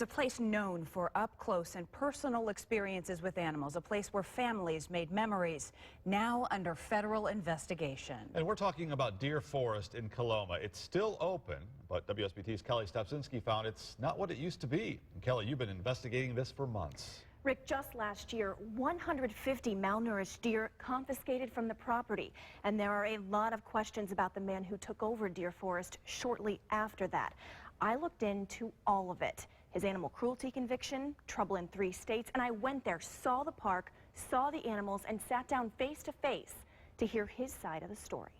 It's a place known for up-close and personal experiences with animals, a place where families made memories, now under federal investigation. And we're talking about Deer Forest in Coloma. It's still open, but WSBT's Kelly Stepczynski found it's not what it used to be. And Kelly, you've been investigating this for months. Rick, just last year, 150 malnourished deer confiscated from the property. And there are a lot of questions about the man who took over Deer Forest shortly after that. I looked into all of it. His animal cruelty conviction, trouble in 3 states, and I went there, saw the park, saw the animals, and sat down face to face to hear his side of the story.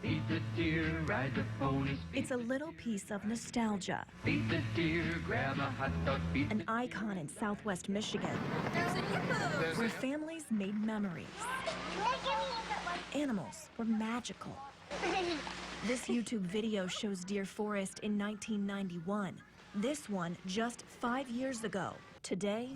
Feed the deer, ride the ponies. It's a little piece of nostalgia. Feed the deer, grab a hot dog, feed An icon in Southwest Michigan, where families made memories. Animals were magical. This YouTube video shows Deer Forest in 1991. This one just 5 years ago. Today,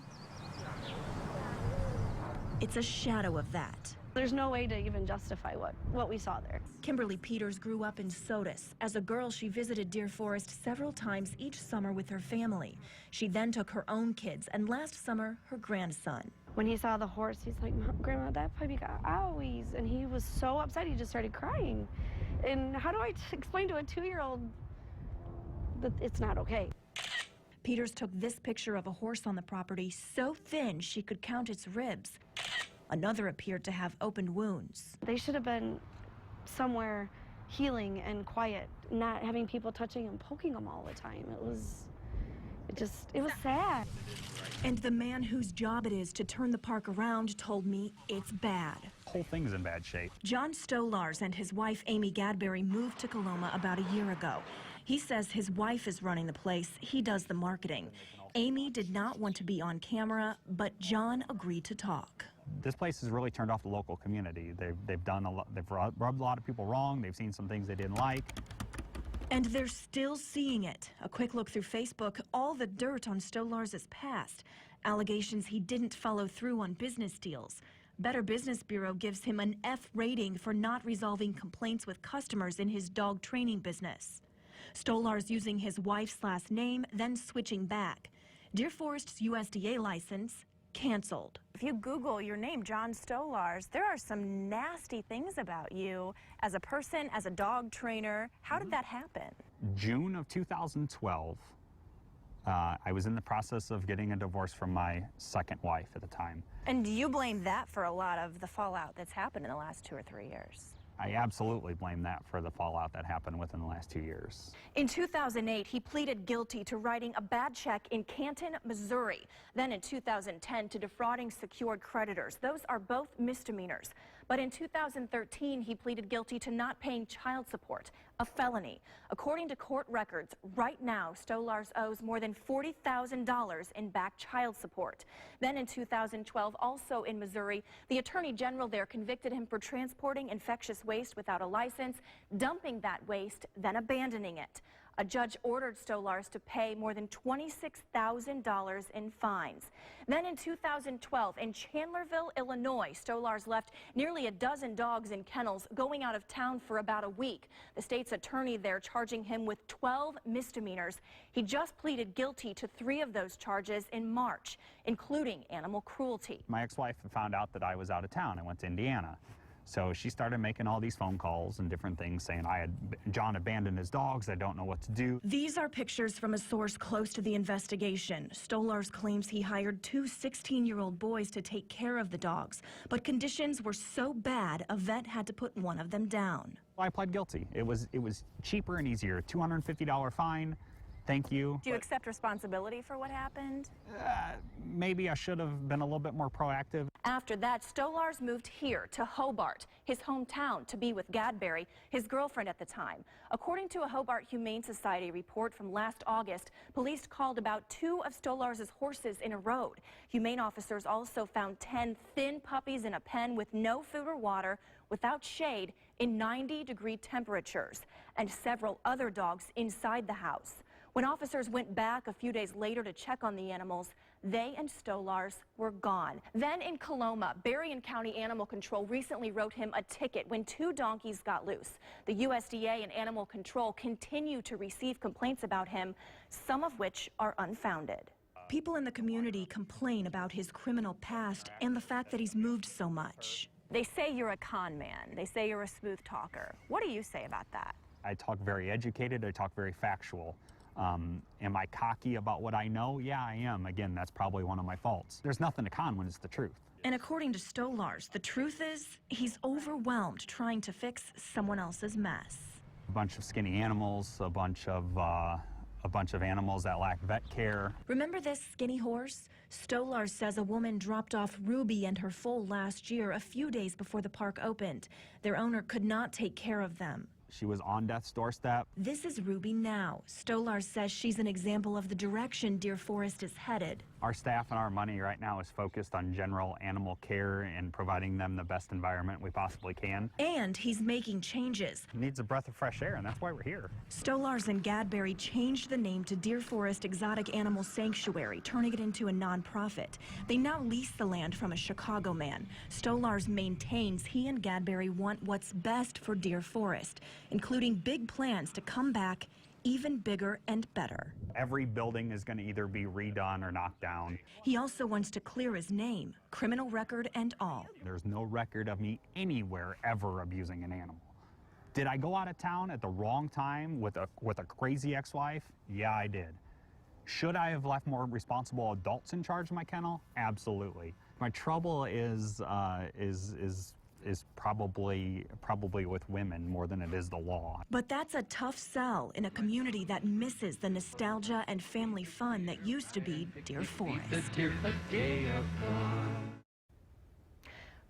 it's a shadow of that. There's no way to even justify what we saw there. Kimberly Peters grew up in Sodus. As a girl, she visited Deer Forest several times each summer with her family. She then took her own kids, and last summer, her grandson. When he saw the horse, he's like, "Grandma, that puppy got owies," and he was so upset he just started crying. And how do I explain to a 2-year-old that it's not okay? Peters took this picture of a horse on the property so thin she could count its ribs. Another appeared to have open wounds. They should have been somewhere healing and quiet, not having people touching and poking them all the time. It was sad. And the man whose job it is to turn the park around told me it's bad. The whole thing's in bad shape. John Stolars and his wife Amy Gadberry moved to Coloma about a year ago. He says his wife is running the place. He does the marketing. Amy did not want to be on camera, but John agreed to talk. This place has really turned off the local community. They've done a lot. They've rubbed a lot of people wrong. They've seen some things they didn't like. And they're still seeing it. A quick look through Facebook, all the dirt on Stolars's past. Allegations he didn't follow through on business deals. Better Business Bureau gives him an F rating for not resolving complaints with customers in his dog training business. Stolars using his wife's last name, then switching back. Deer Forest's USDA license canceled. If you Google your name, John Stolars, there are some nasty things about you as a person, as a dog trainer. How did that happen? June of 2012, I was in the process of getting a divorce from my second wife at the time. And do you blame that for a lot of the fallout that's happened in the last 2 or 3 years? I absolutely blame that for the fallout that happened within the last 2 years. In 2008, he pleaded guilty to writing a bad check in Canton, Missouri. Then in 2010, to defrauding secured creditors. Those are both misdemeanors. But in 2013, he pleaded guilty to not paying child support, a felony. According to court records, right now, Stolars owes more than $40,000 in back child support. Then in 2012, also in Missouri, the attorney general there convicted him for transporting infectious waste without a license, dumping that waste, then abandoning it. A judge ordered Stolars to pay more than $26,000 in fines. Then in 2012, in Chandlerville, Illinois, Stolars left nearly a dozen dogs in kennels, going out of town for about a week. The state's attorney there charging him with 12 misdemeanors. He just pleaded guilty to 3 of those charges in March, including animal cruelty. My ex-wife found out that I was out of town. I went to Indiana. So she started making all these phone calls and different things saying John abandoned his dogs, I don't know what to do. These are pictures from a source close to the investigation. Stolars claims he hired 2 16-year-old boys to take care of the dogs, but conditions were so bad a vet had to put one of them down. I pled guilty. It was cheaper and easier. $250 fine. Thank you. Do you accept responsibility for what happened? Maybe I should have been a little bit more proactive. After that, Stolars moved here to Hobart, his hometown, to be with Gadberry, his girlfriend at the time. According to a Hobart Humane Society report from last August, police called about 2 of Stolars's horses in a road. Humane officers also found 10 thin puppies in a pen with no food or water, without shade, in 90-degree temperatures, and several other dogs inside the house. When officers went back a few days later to check on the animals, they and Stolars were gone. Then in Coloma, Berrien County Animal Control recently wrote him a ticket when 2 donkeys got loose. The USDA and Animal Control continue to receive complaints about him, some of which are unfounded. People in the community complain about his criminal past and the fact that he's moved so much. They say you're a con man. They say you're a smooth talker. What do you say about that? I talk very educated, I talk very factual. Am I cocky about what I know? Yeah, I am. Again, that's probably one of my faults. There's nothing to con when it's the truth. And according to Stolars, the truth is he's overwhelmed trying to fix someone else's mess. A bunch of skinny animals, a bunch of animals that lack vet care. Remember this skinny horse? Stolars says a woman dropped off Ruby and her foal last year, a few days before the park opened. Their owner could not take care of them. She was on death's doorstep. This is Ruby now. Stolars says she's an example of the direction Deer Forest is headed. Our staff and our money right now is focused on general animal care and providing them the best environment we possibly can. And he's making changes. It needs a breath of fresh air, and that's why we're here. Stolars and Gadberry changed the name to Deer Forest Exotic Animal Sanctuary, turning it into a nonprofit. They now lease the land from a Chicago man. Stolars maintains he and Gadberry want what's best for Deer Forest, including big plans to come back even bigger and better. Every building is going to either be redone or knocked down. He also wants to clear his name, criminal record and all. There's no record of me anywhere ever abusing an animal. Did I go out of town at the wrong time with a crazy ex-wife? Yeah, I did. Should I have left more responsible adults in charge of my kennel? Absolutely. My trouble is probably with women more than it is the law. But that's a tough sell in a community that misses the nostalgia and family fun that used to be Deer Forest. The deer a day of fun.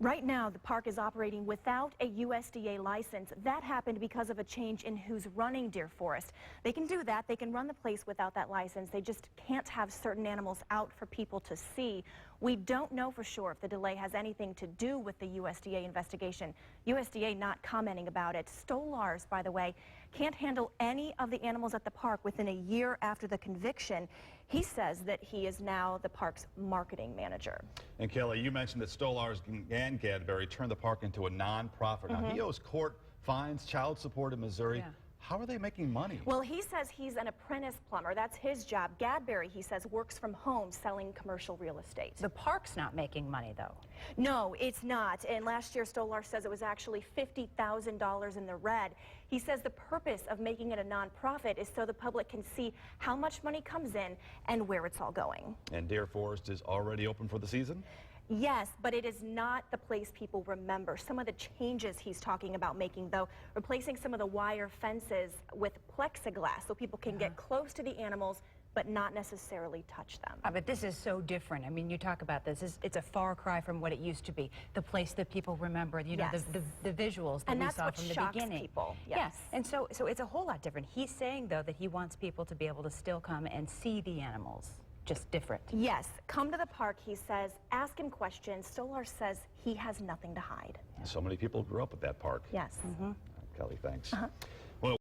Right now, the park is operating without a USDA license. That happened because of a change in who's running Deer Forest. They can do that. They can run the place without that license. They just can't have certain animals out for people to see. We don't know for sure if the delay has anything to do with the USDA investigation. USDA not commenting about it. Stolars, by the way, can't handle any of the animals at the park within a year after the conviction. He says that he is now the park's marketing manager. And Kelly, you mentioned that Stolars and Gadberry turned the park into a nonprofit. Now, he owes court fines, child support in Missouri. Yeah. How are they making money? Well, he says he's an apprentice plumber. That's his job. Gadberry, he says, works from home selling commercial real estate. The park's not making money, though. No, it's not. And last year, Stolar says it was actually $50,000 in the red. He says the purpose of making it a nonprofit is so the public can see how much money comes in and where it's all going. And Deer Forest is already open for the season? Yes, but it is not the place people remember. Some of the changes he's talking about making, though, replacing some of the wire fences with plexiglass so people can get close to the animals but not necessarily touch them. But this is so different. I mean, you talk about this. It's a far cry from what it used to be. The place that people remember, you know, Yes. the visuals that And we that's saw what from the shocks beginning. people. Yes. Yes. And so it's a whole lot different. He's saying, though, that he wants people to be able to still come and see the animals. Just different. Yes, come to the park, he says, ask him questions. Stolar says he has nothing to hide. So many people grew up at that park. Yes. Kelly, thanks.